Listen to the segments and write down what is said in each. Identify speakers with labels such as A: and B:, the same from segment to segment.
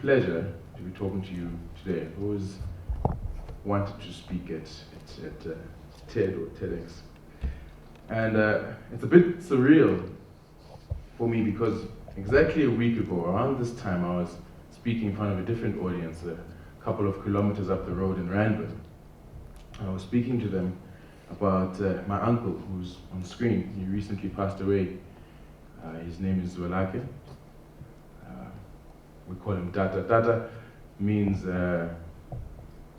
A: pleasure to be talking to you today. I've always wanted to speak at TED or TEDx. And it's a bit surreal for me because exactly a week ago, around this time, I was speaking in front of a different audience a couple of kilometers up the road in Randburg. I was speaking to them about my uncle who's on screen. He recently passed away. His name is Zwelakhe. We call him Tata. Tata means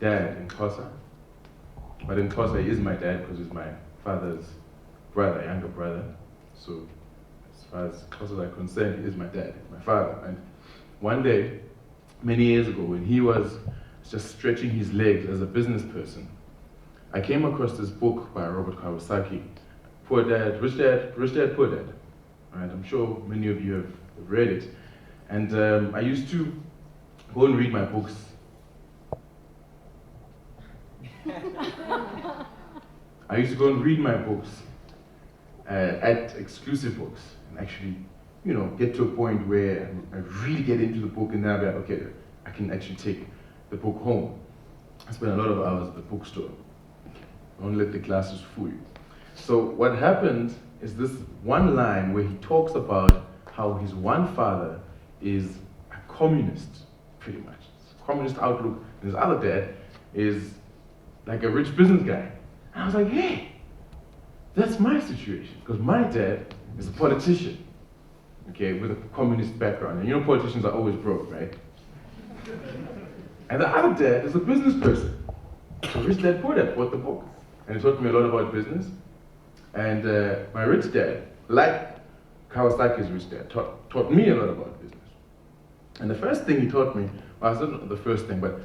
A: dad in Xhosa. But in Xhosa, he is my dad because he's my father's brother, younger brother. So as far as Xhosas are concerned, he is my dad, my father. And one day, many years ago, when he was just stretching his legs as a business person, I came across this book by Robert Kiyosaki, Poor Dad, Rich Dad, Rich Dad, Poor Dad. Right? I'm sure many of you have read it. And I used to go and read my books. I used to go and read my books at exclusive books and actually, get to a point where I really get into the book and then I'll be like, okay, I can actually take the book home. I spent a lot of hours at the bookstore. Don't let the glasses fool you. So what happened is this one line where he talks about how his one father is a communist, pretty much. It's a communist outlook, and his other dad is like a rich business guy. And I was like, hey, that's my situation, because my dad is a politician, okay, with a communist background. And politicians are always broke, right? And the other dad is a business person. So Rich Dad Poor Dad bought the book. And he taught me a lot about business. And my rich dad, like Kiyosaki's rich dad, taught me a lot about business. And the first thing he taught me, well, it's not the first thing, but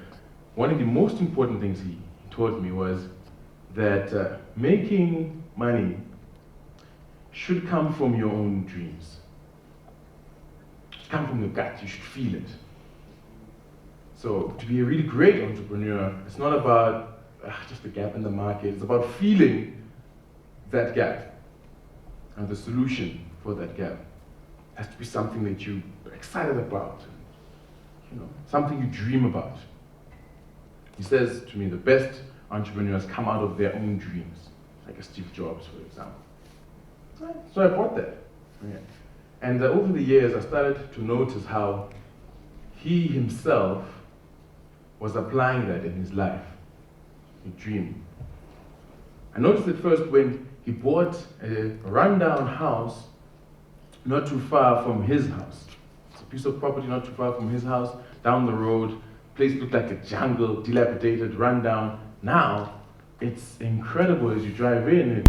A: one of the most important things he taught me was that making money should come from your own dreams. It should come from your gut, you should feel it. So to be a really great entrepreneur, it's not about just a gap in the market. It's about feeling that gap and the solution for that gap. It has to be something that you're excited about, something you dream about. He says to me, the best entrepreneurs come out of their own dreams, like a Steve Jobs, for example. So I bought that. Yeah. And over the years, I started to notice how he himself was applying that in his life. A dream. I noticed it first when he bought a rundown house not too far from his house. It's a piece of property not too far from his house, down the road. Place looked like a jungle, dilapidated, rundown. Now, it's incredible as you drive in.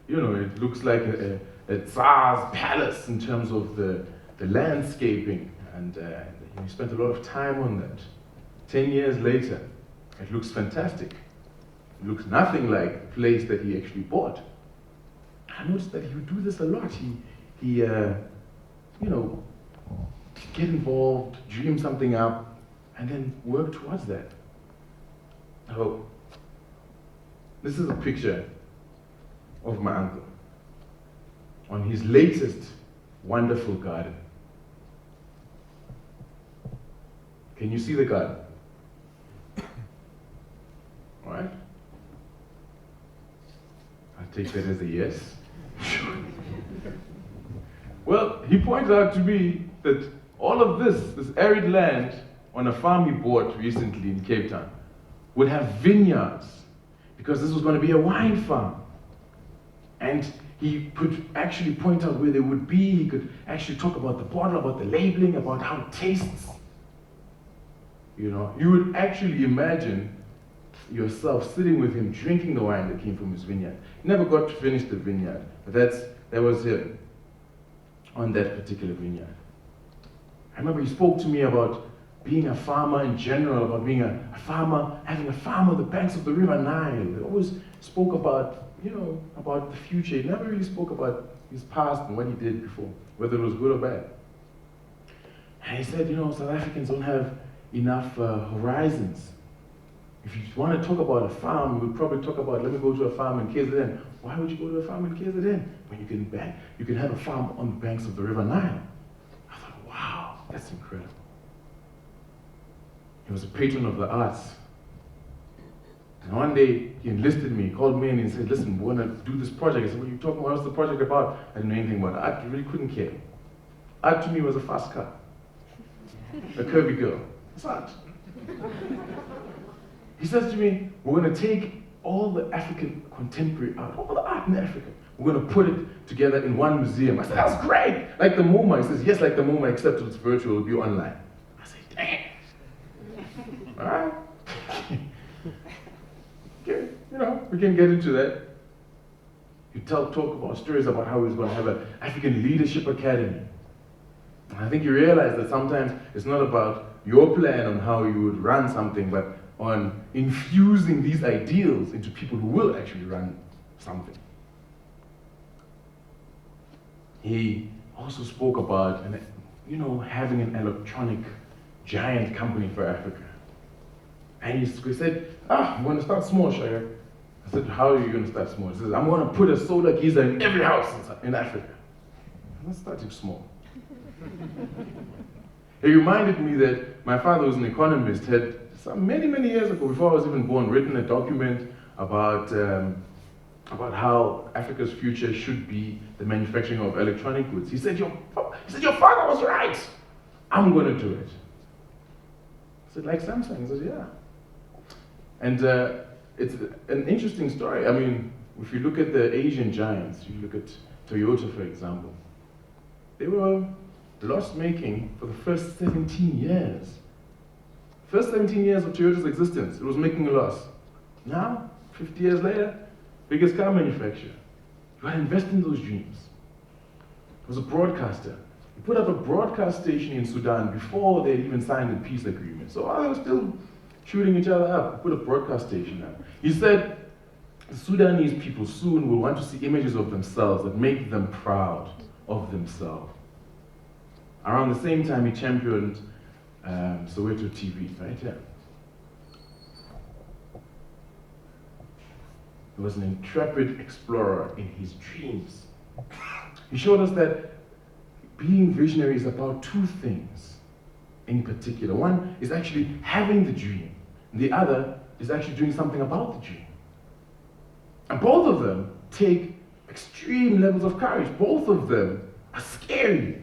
A: It looks like a Tsar's palace in terms of the landscaping. And he spent a lot of time on that. 10 years later, it looks fantastic. It looks nothing like the place that he actually bought. I noticed that he would do this a lot. He get involved, dream something up, and then work towards that. So, this is a picture of my uncle on his latest wonderful garden. Can you see the garden? All right? I'll take that as a yes. Well, he pointed out to me that all of this arid land on a farm he bought recently in Cape Town, would have vineyards, because this was going to be a wine farm. And he could actually point out where they would be. He could actually talk about the bottle, about the labeling, about how it tastes. You would actually imagine yourself sitting with him drinking the wine that came from his vineyard. He never got to finish the vineyard, but that was him on that particular vineyard. I remember he spoke to me about being a farmer in general, about being a farmer, having a farm on the banks of the River Nile. He always spoke about, about the future. He never really spoke about his past and what he did before, whether it was good or bad. And he said, South Africans don't have enough horizons. If you want to talk about a farm, we would probably talk about, let me go to a farm in KZN. Why would you go to a farm in KZN? When you can have a farm on the banks of the River Nile. I thought, wow, that's incredible. He was a patron of the arts. And one day, he enlisted me, he called me in and said, listen, we want to do this project. I said, what are you talking about? What's the project about? I didn't know anything about art. I really couldn't care. Art to me was a fast car. A curvy girl. That's art. He says to me, we're going to take all the African contemporary art, all the art in Africa. We're going to put it together in one museum. I said, that's great. Like the MoMA. He says, yes, like the MoMA, except it's virtual, it'll be online. I said, dang. All right. Okay, you know, we can get into that. You talk about stories about how he was going to have an African Leadership Academy. And I think you realize that sometimes it's not about your plan on how you would run something, but on infusing these ideals into people who will actually run something. He also spoke about, having an electronic giant company for Africa. And he said, I'm going to start small, Shaka. I said, how are you going to start small? He says, I'm going to put a solar geyser in every house in Africa. Let's start small. It reminded me that my father was an economist, had many, many years ago, before I was even born, written a document about how Africa's future should be the manufacturing of electronic goods. He said, your father was right. I'm going to do it. I said, like Samsung? He said, yeah. And it's an interesting story. I mean, if you look at the Asian giants, you look at Toyota, for example, they were loss-making for the first 17 years. First 17 years of Toyota's existence, it was making a loss. Now, 50 years later, biggest car manufacturer. You got to invest in those dreams. He was a broadcaster. He put up a broadcast station in Sudan before they had even signed the peace agreement. So while they were still shooting each other up, he put a broadcast station up. He said, the Sudanese people soon will want to see images of themselves that make them proud of themselves. Around the same time, he championed Soweto TV, right here. He was an intrepid explorer in his dreams. He showed us that being visionary is about two things in particular. One is actually having the dream, and the other is actually doing something about the dream. And both of them take extreme levels of courage. Both of them are scary.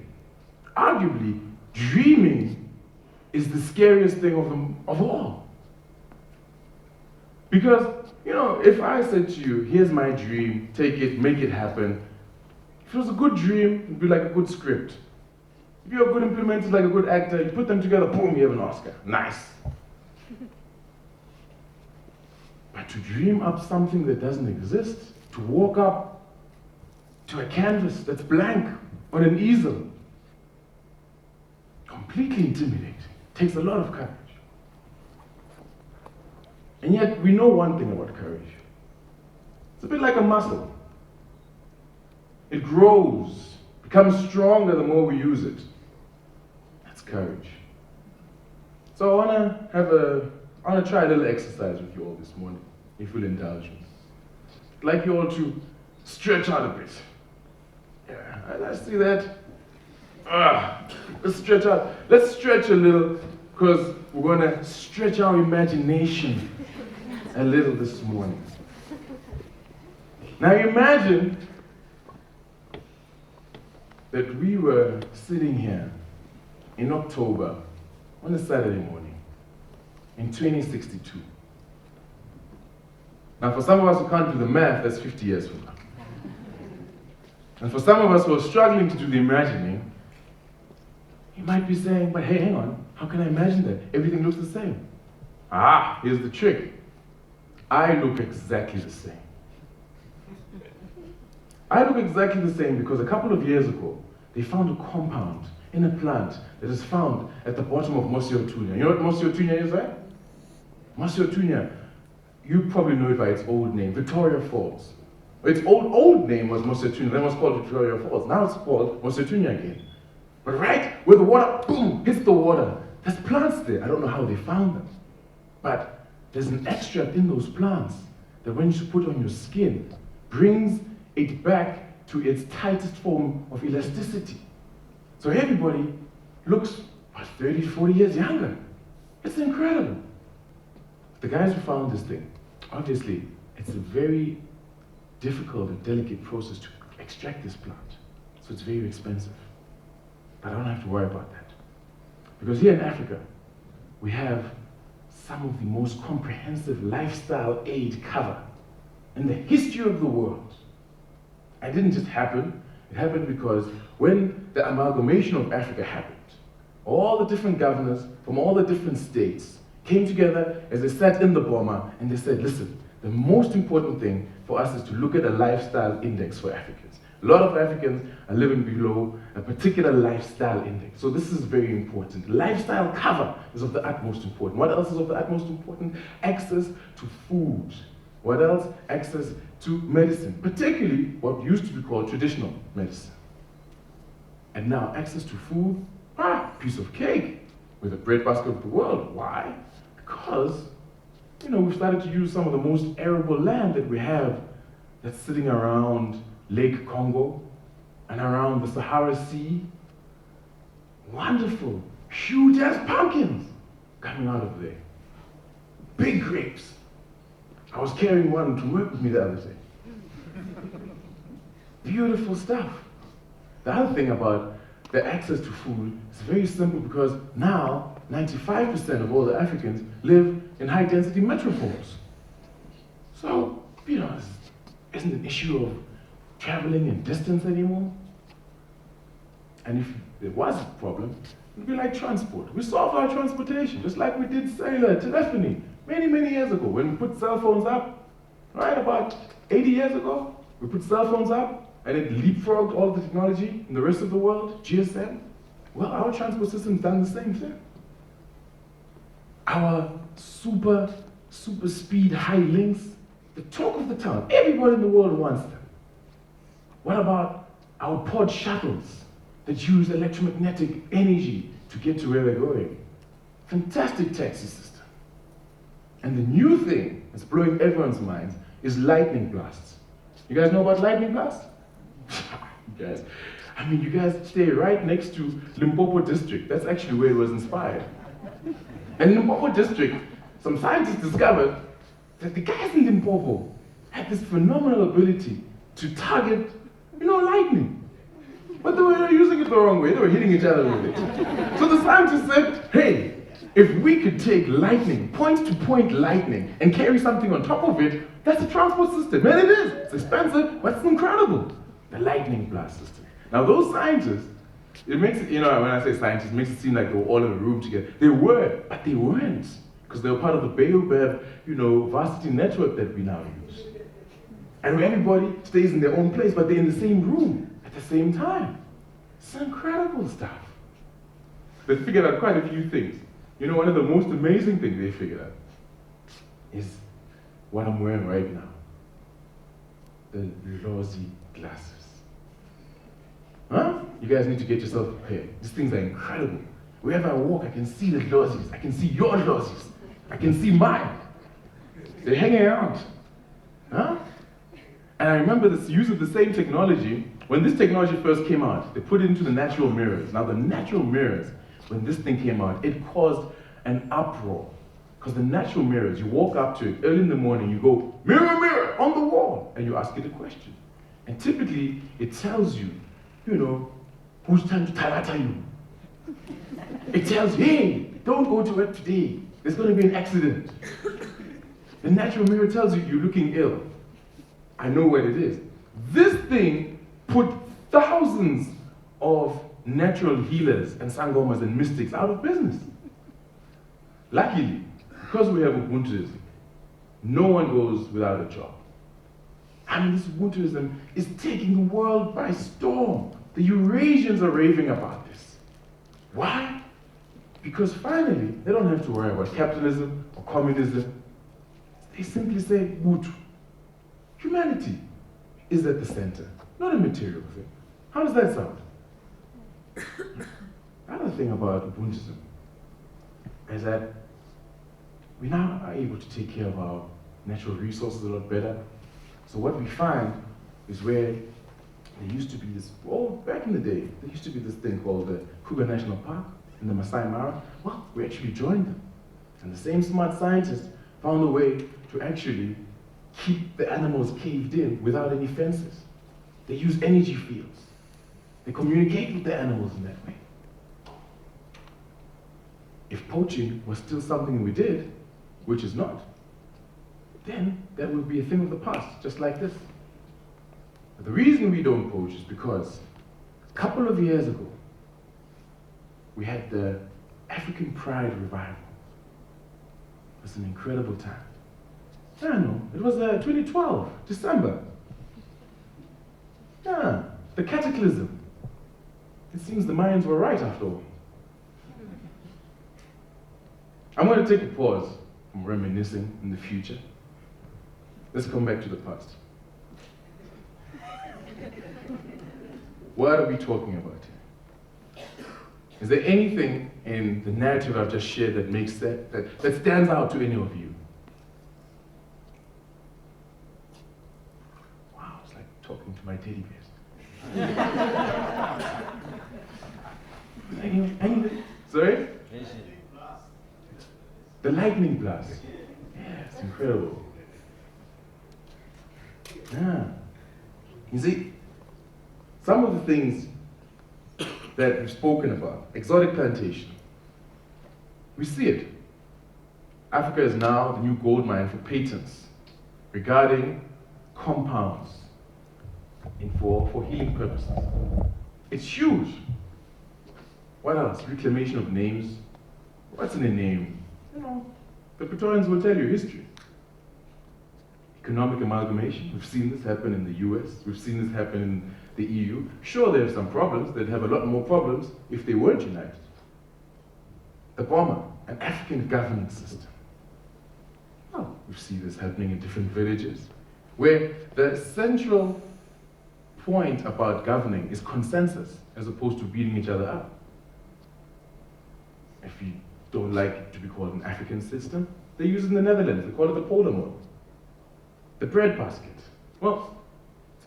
A: Arguably, dreaming is the scariest thing of all. Because, if I said to you, here's my dream, take it, make it happen, if it was a good dream, it'd be like a good script. If you're a good implementer, like a good actor, you put them together, boom, you have an Oscar. Nice. But to dream up something that doesn't exist, to walk up to a canvas that's blank on an easel, completely intimidating. Takes a lot of courage. And yet, we know one thing about courage. It's a bit like a muscle. It grows, becomes stronger the more we use it. That's courage. So I want to try a little exercise with you all this morning, if you'll indulge me. I'd like you all to stretch out a bit. Yeah, I see that. Let's stretch out. Let's stretch a little, because we're going to stretch our imagination a little this morning. Now imagine that we were sitting here in October on a Saturday morning in 2062. Now for some of us who can't do the math, that's 50 years from now. And for some of us who are struggling to do the imagining, you might be saying, but hey, hang on, how can I imagine that? Everything looks the same. Here's the trick. I look exactly the same. I look exactly the same because a couple of years ago, they found a compound in a plant that is found at the bottom of Mosiotunya. You know what Mosiotunya is, right? Mosiotunya, you probably know it by its old name, Victoria Falls. Its old name was Mosiotunya, then it was called Victoria Falls. Now it's called Mosiotunya again. But right where the water, boom, hits the water, there's plants there. I don't know how they found them. But there's an extract in those plants that when you put on your skin, brings it back to its tightest form of elasticity. So everybody looks about 30 to 40 years younger. It's incredible. The guys who found this thing, obviously, it's a very difficult and delicate process to extract this plant. So it's very expensive. But I don't have to worry about that. Because here in Africa, we have some of the most comprehensive lifestyle aid cover in the history of the world. It didn't just happen. It happened because when the amalgamation of Africa happened, all the different governors from all the different states came together as they sat in the Boma and they said, listen, the most important thing for us is to look at a lifestyle index for Africans. A lot of Africans are living below a particular lifestyle index. So this is very important. Lifestyle cover is of the utmost important. What else is of the utmost important? Access to food. What else? Access to medicine, particularly what used to be called traditional medicine. And now access to food, piece of cake with the breadbasket of the world. Why? Because, we've started to use some of the most arable land that we have that's sitting around Lake Congo and around the Sahara Sea. Wonderful, huge ass pumpkins coming out of there. Big grapes. I was carrying one to work with me the other day. Beautiful stuff. The other thing about the access to food is very simple because now 95% of all the Africans live in high-density metropoles. So, this isn't an issue of traveling and distance anymore. And if there was a problem, it'd be like transport. We solved our transportation, just like we did cellular telephony many, many years ago when we put cell phones up, right? About 80 years ago, we put cell phones up and it leapfrogged all the technology in the rest of the world, GSM. Well, our transport system's done the same thing. Our super speed high links, the talk of the town. Everybody in the world wants them. What about our pod shuttles that use electromagnetic energy to get to where they're going? Fantastic taxi system. And the new thing that's blowing everyone's minds is lightning blasts. You guys know about lightning blasts? You guys stay right next to Limpopo district. That's actually where it was inspired. And in Limpopo district, some scientists discovered that the guys in Limpopo had this phenomenal ability to target, lightning. But they were using it the wrong way. They were hitting each other with it. So the scientists said, hey, if we could take lightning, point-to-point lightning, and carry something on top of it, that's a transport system. And it is. It's expensive, but it's incredible. The lightning blast system. Now those scientists, it makes it, when I say scientists, it makes it seem like they were all in a room together. They were, but they weren't. Because they were part of the Baobab, varsity network that we now use. And where everybody stays in their own place, but they're in the same room at the same time. It's incredible stuff. They figured out quite a few things. One of the most amazing things they figured out is what I'm wearing right now. The Lozi glasses. Huh? You guys need to get yourself prepared. These things are incredible. Wherever I walk, I can see the Lozis. I can see your Lozis. I can see mine. They're hanging around. Huh? And I remember this use of the same technology. When this technology first came out, they put it into the natural mirrors. Now the natural mirrors, when this thing came out, it caused an uproar. Because the natural mirrors, you walk up to it early in the morning, you go, mirror, mirror, on the wall, and you ask it a question. And typically, it tells you, who's trying to tata you. It tells you, hey, don't go to work today. There's going to be an accident. The natural mirror tells you you're looking ill. I know what it is. This thing put thousands of natural healers and sangomas and mystics out of business. Luckily, because we have Ubuntuism, no one goes without a job. This Ubuntuism is taking the world by storm. The Eurasians are raving about this. Why? Because finally, they don't have to worry about capitalism or communism. They simply say, Ubuntu. Humanity is at the center, not a material thing. How does that sound? Another thing about Ubuntuism is that we now are able to take care of our natural resources a lot better. So what we find is where there used to be this, back in the day, there used to be this thing called the Kruger National Park in the Masai Mara. Well, we actually joined them. And the same smart scientists found a way to actually keep the animals caved in without any fences. They use energy fields. They communicate with the animals in that way. If poaching was still something we did, which is not, then that would be a thing of the past, just like this. But the reason we don't poach is because a couple of years ago, we had the African Pride Revival. It was an incredible time. I don't know, it was 2012, December. Yeah, the cataclysm. It seems the Mayans were right after all. I'm going to take a pause from reminiscing in the future. Let's come back to the past. What are we talking about here? Is there anything in the narrative I've just shared that makes that stands out to any of you? Wow, it's like talking to my teddy bears. Anything? Sorry? The lightning blast. Yeah, it's incredible. Yeah. You see, some of the things that we've spoken about, exotic plantation, we see it. Africa is now the new gold mine for patents regarding compounds for healing purposes. It's huge. What else? Reclamation of names. What's in a name? You know, the Praetorians will tell you history. Economic amalgamation. We've seen this happen in the US. We've seen this happen in the EU. Sure, there are some problems. They'd have a lot more problems if they weren't united. The bomber, an African governance system. Well, we see this happening in different villages, where the central point about governing is consensus, as opposed to beating each other up. If you don't like it to be called an African system, they use it in the Netherlands. They call it the polar model. The bread basket. Well,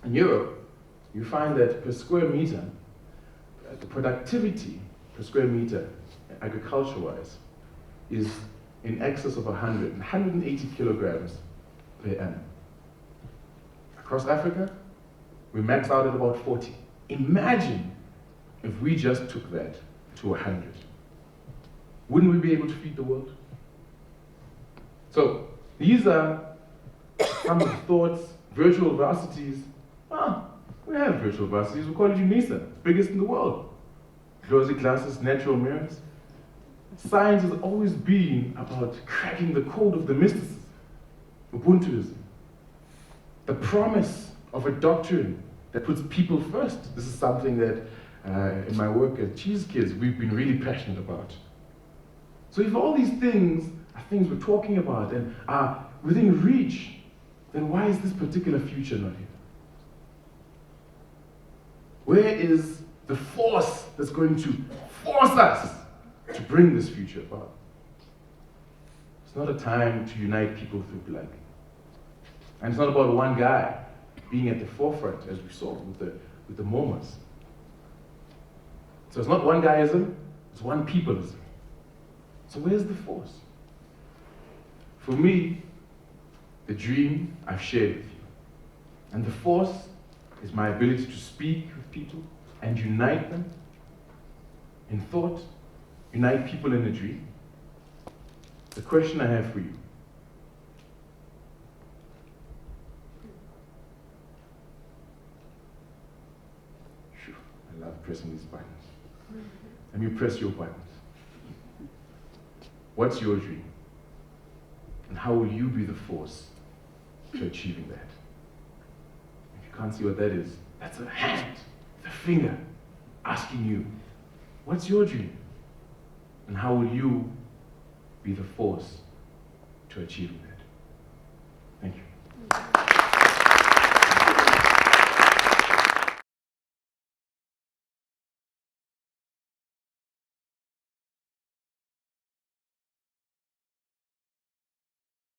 A: in Europe, you find that per square meter, the productivity per square meter, agriculture-wise, is in excess of 180 kilograms per annum. Across Africa, we max out at about 40. Imagine if we just took that to 100. Wouldn't we be able to feed the world? So these are some of the thoughts, virtual varsities. We have virtual varsities. We call it UNISA, biggest in the world. Closely classes, natural mirrors. Science has always been about cracking the code of the mysticism, Ubuntuism. The promise of a doctrine that puts people first. This is something that in my work at Cheesekids, we've been really passionate about. So if all these things are things we're talking about and are within reach, then why is this particular future not here? Where is the force that's going to force us to bring this future about? It's not a time to unite people through blood. And it's not about one guy being at the forefront, as we saw with the MoMAs. So it's not one guyism, it's one peopleism. So where's the force? For me, the dream I've shared with you. And the force is my ability to speak with people and unite them in thought, unite people in a dream. The question I have for you. I love pressing these buttons. Let me press your buttons. What's your dream? And how will you be the force to achieving that? If you can't see what that is, that's a hand, the finger, asking you, what's your dream? And how will you be the force to achieving that? Thank you.